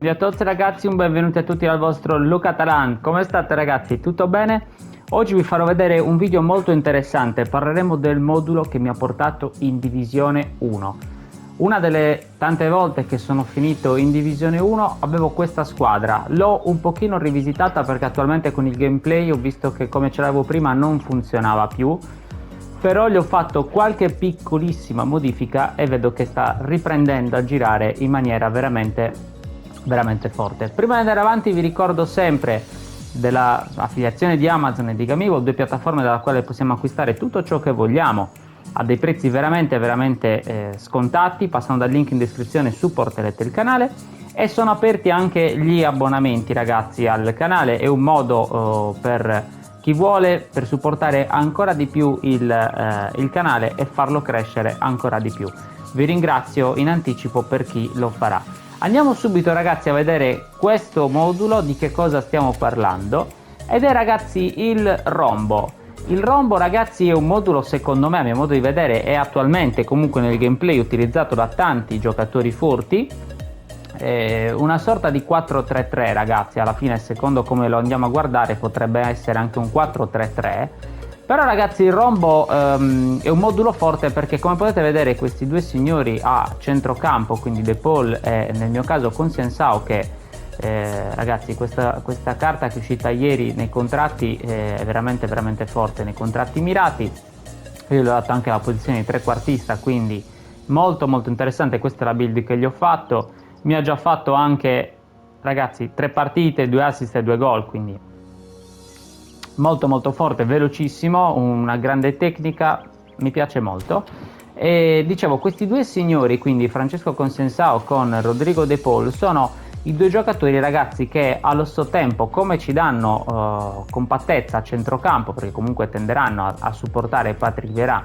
Ciao a tutti ragazzi, un benvenuto a tutti dal vostro Luca Talan. Come state ragazzi? Tutto bene? Oggi vi farò vedere un video molto interessante. Parleremo del modulo che mi ha portato in Divisione 1. Una delle tante volte che sono finito in Divisione 1 avevo questa squadra. L'ho un pochino rivisitata perché attualmente con il gameplay ho visto che come ce l'avevo prima non funzionava più. Però gli ho fatto qualche piccolissima modifica e vedo che sta riprendendo a girare in maniera veramente forte. Prima di andare avanti vi ricordo sempre dell'affiliazione di Amazon e di Gamivo, due piattaforme dalla quale possiamo acquistare tutto ciò che vogliamo a dei prezzi veramente scontati. Passando dal link in descrizione supporterete il canale e sono aperti anche gli abbonamenti ragazzi al canale. È un modo per chi vuole per supportare ancora di più il canale e farlo crescere ancora di più. Vi ringrazio in anticipo per chi lo farà. Andiamo subito ragazzi a vedere questo modulo, di che cosa stiamo parlando, ed è ragazzi il rombo. Il rombo ragazzi è un modulo, secondo me, a mio modo di vedere, è attualmente comunque nel gameplay utilizzato da tanti giocatori furti. Una sorta di 4-3-3 ragazzi, alla fine secondo come lo andiamo a guardare potrebbe essere anche un 4-3-3. Però ragazzi il rombo è un modulo forte perché come potete vedere questi due signori a centrocampo, quindi De Paul e nel mio caso Consensao, che ragazzi questa carta che è uscita ieri nei contratti è veramente forte, nei contratti mirati. Io gli ho dato anche la posizione di trequartista, quindi molto interessante. Questa è la build che gli ho fatto. Mi ha già fatto anche ragazzi 3 partite, 2 assist e 2 gol, quindi molto forte, velocissimo, una grande tecnica, mi piace molto. E dicevo, questi due signori, quindi Francesco Consensao con Rodrigo De Paul, sono i due giocatori ragazzi che allo stesso tempo, come ci danno compattezza a centrocampo, perché comunque tenderanno a supportare Patrick Vieira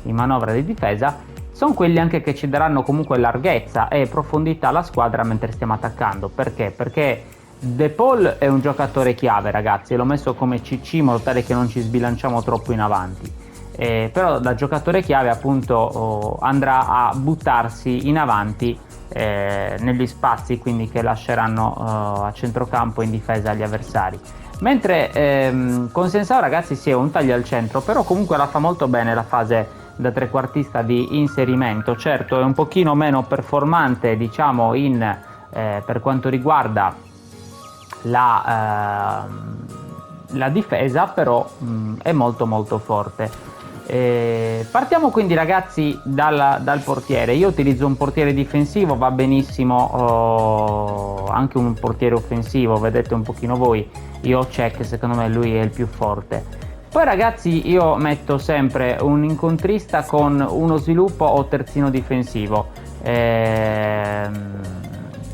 in manovra di difesa, sono quelli anche che ci daranno comunque larghezza e profondità alla squadra mentre stiamo attaccando. Perché De Paul è un giocatore chiave ragazzi, l'ho messo come CC in modo tale che non ci sbilanciamo troppo in avanti, però da giocatore chiave appunto andrà a buttarsi in avanti negli spazi, quindi che lasceranno a centrocampo in difesa agli avversari. Mentre Consensao ragazzi sì, è un taglio al centro, però comunque la fa molto bene la fase da trequartista di inserimento. Certo è un pochino meno performante diciamo per quanto riguarda la difesa, però è molto forte. Partiamo quindi ragazzi dal portiere. Io utilizzo un portiere difensivo, va benissimo anche un portiere offensivo, vedete un pochino voi. Io ho Cech, secondo me lui è il più forte. Poi ragazzi io metto sempre un incontrista con uno sviluppo o terzino difensivo.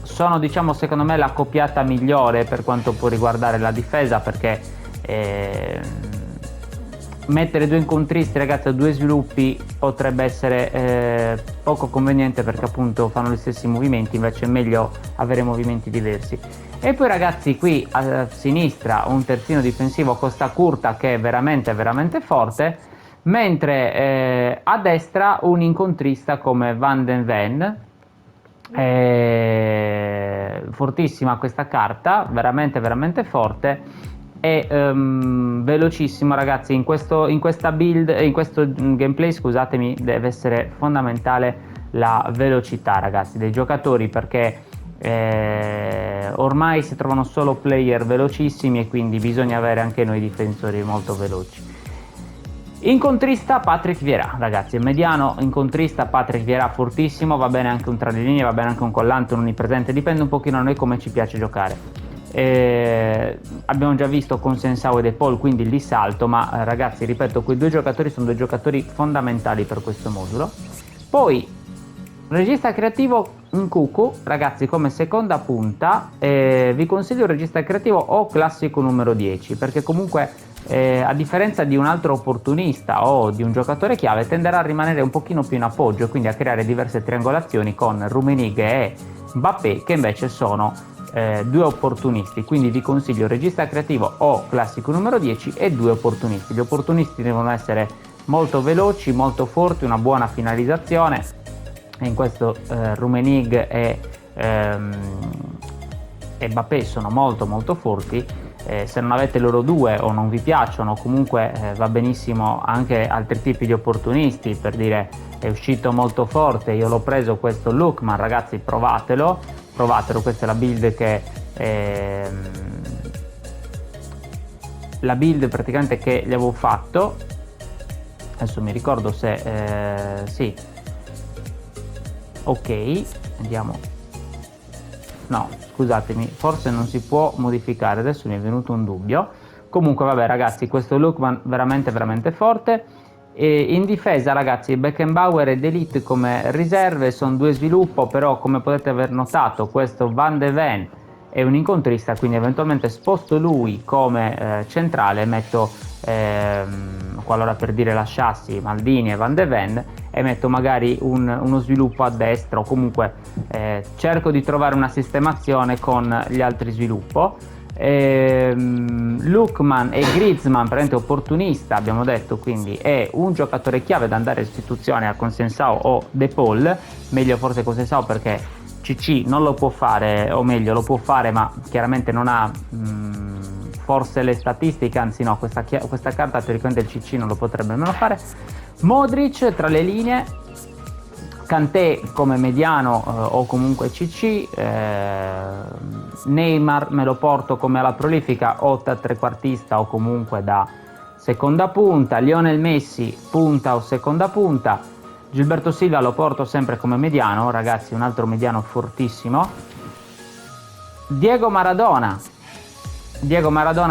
Sono diciamo secondo me la coppiata migliore per quanto può riguardare la difesa, perché mettere due incontristi ragazzi a due sviluppi potrebbe essere poco conveniente, perché appunto fanno gli stessi movimenti, invece è meglio avere movimenti diversi. E poi ragazzi qui a sinistra un terzino difensivo Costa Curta che è veramente forte, mentre a destra un incontrista come Van den Ven. Fortissima questa carta, veramente forte e velocissimo ragazzi. In questa build, in questo gameplay scusatemi, deve essere fondamentale la velocità ragazzi dei giocatori, perché ormai si trovano solo player velocissimi e quindi bisogna avere anche noi difensori molto veloci. Incontrista Patrick Vieira ragazzi, mediano incontrista Patrick Vieira fortissimo, va bene anche un tra le linee, va bene anche un collante, un onnipresente, dipende un pochino da noi come ci piace giocare. Abbiamo già visto Consensao e De Paul, quindi li salto, ma ragazzi ripeto, quei due giocatori sono due giocatori fondamentali per questo modulo. Poi regista creativo Nkuku ragazzi come seconda punta, vi consiglio il regista creativo o classico numero 10, perché comunque a differenza di un altro opportunista o di un giocatore chiave tenderà a rimanere un pochino più in appoggio, quindi a creare diverse triangolazioni con Rummenigge e Mbappé, che invece sono due opportunisti. Quindi vi consiglio regista creativo o classico numero 10 e due opportunisti. Gli opportunisti devono essere molto veloci, molto forti, una buona finalizzazione. In questo Rummenigge e Mbappé sono molto molto forti. Se non avete loro due o non vi piacciono, comunque va benissimo anche altri tipi di opportunisti, per dire è uscito molto forte, io l'ho preso questo Lookman, ragazzi, provatelo, questa è la build praticamente che gli avevo fatto. Adesso mi ricordo se sì, ok, andiamo. No, scusatemi, forse non si può modificare, adesso mi è venuto un dubbio. Comunque vabbè ragazzi, questo Lookman veramente veramente forte. E in difesa ragazzi, Beckenbauer ed Elite come riserve, sono due sviluppo, però come potete aver notato questo Van de Ven è un incontrista, quindi eventualmente sposto lui come centrale, metto qualora per dire lasciassi Maldini e Van de Ven, e metto magari uno sviluppo a destra, o comunque cerco di trovare una sistemazione con gli altri sviluppo. Lookman e Griezmann, praticamente opportunista abbiamo detto, quindi è un giocatore chiave da andare in sostituzione a Consensao o De Paul, meglio forse Consensao perché CC non lo può fare, o meglio lo può fare ma chiaramente non ha forse le statistiche, anzi no, questa carta teoricamente il CC non lo potrebbe nemmeno fare. Modric tra le linee, Kanté come mediano o comunque CC, Neymar me lo porto come alla prolifica o da trequartista o comunque da seconda punta, Lionel Messi punta o seconda punta, Gilberto Silva lo porto sempre come mediano, ragazzi, un altro mediano fortissimo. Diego Maradona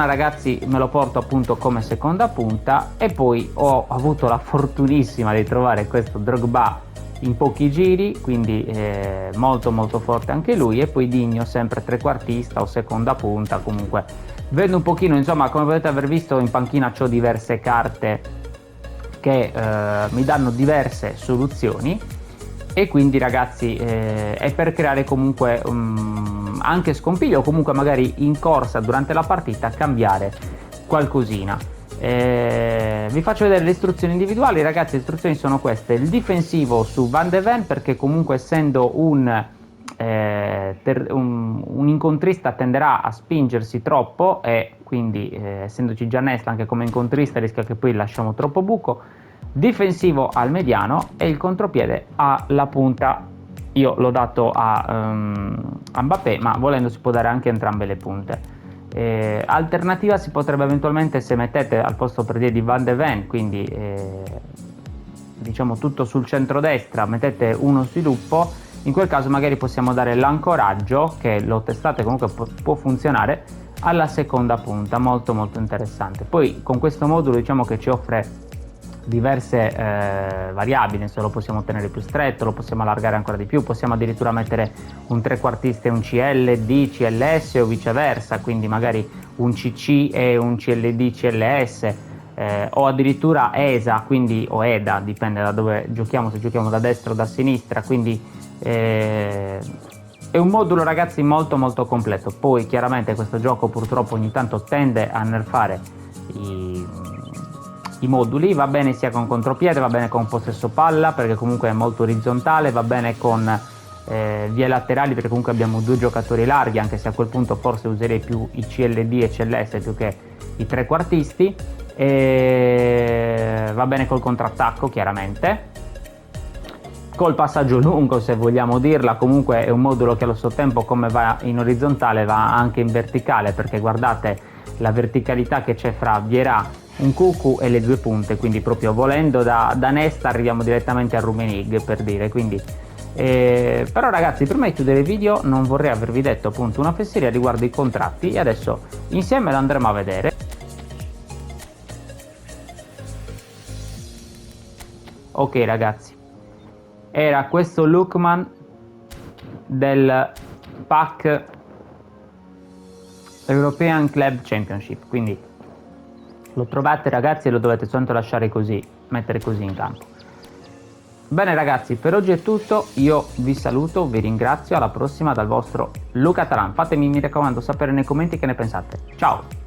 ragazzi me lo porto appunto come seconda punta, e poi ho avuto la fortunissima di trovare questo Drogba in pochi giri, quindi molto molto forte anche lui, e poi Digno sempre trequartista o seconda punta. Comunque vedo un pochino, insomma, come potete aver visto in panchina c'ho diverse carte che mi danno diverse soluzioni, e quindi ragazzi è per creare comunque anche scompiglio, o comunque magari in corsa durante la partita cambiare qualcosina. Vi faccio vedere le istruzioni individuali, ragazzi. Le istruzioni sono queste: il difensivo su Van de Ven, perché comunque essendo un incontrista tenderà a spingersi troppo, e quindi essendoci già Nesta anche come incontrista rischia che poi lasciamo troppo buco. Difensivo al mediano, e il contropiede alla punta. Io l'ho dato a Mbappé, ma volendo si può dare anche entrambe le punte. Alternativa si potrebbe eventualmente, se mettete al posto per dire di Van de Ven, quindi diciamo tutto sul centro-destra, mettete uno sviluppo, in quel caso magari possiamo dare l'ancoraggio, che l'ho testato e comunque può funzionare, alla seconda punta, molto molto interessante. Poi con questo modulo diciamo che ci offre diverse variabili, se lo possiamo tenere più stretto, lo possiamo allargare ancora di più, possiamo addirittura mettere un trequartista e un CLD CLS o viceversa, quindi magari un CC e un CLD CLS, o addirittura ESA, quindi o EDA, dipende da dove giochiamo, se giochiamo da destra o da sinistra, quindi è un modulo ragazzi molto molto completo. Poi chiaramente questo gioco purtroppo ogni tanto tende a nerfare i moduli, va bene sia con contropiede, va bene con possesso palla perché comunque è molto orizzontale, va bene con vie laterali perché comunque abbiamo due giocatori larghi, anche se a quel punto forse userei più i CLD e CLS più che i trequartisti, e va bene col contrattacco chiaramente, col passaggio lungo se vogliamo dirla. Comunque è un modulo che allo stesso tempo, come va in orizzontale, va anche in verticale, perché guardate la verticalità che c'è fra Vieira, un cucù e le due punte, quindi proprio volendo da Nesta arriviamo direttamente a Rummenigge, per dire. Quindi però ragazzi, prima di chiudere il video non vorrei avervi detto appunto una fesseria riguardo i contratti, e adesso insieme lo andremo a vedere. Ok ragazzi, era questo Lookman del pack European Club Championship, quindi lo trovate ragazzi e lo dovete soltanto lasciare così, mettere così in campo. Bene ragazzi, per oggi è tutto, io vi saluto, vi ringrazio, alla prossima dal vostro Luca Taran. Fatemi, mi raccomando, sapere nei commenti che ne pensate. Ciao!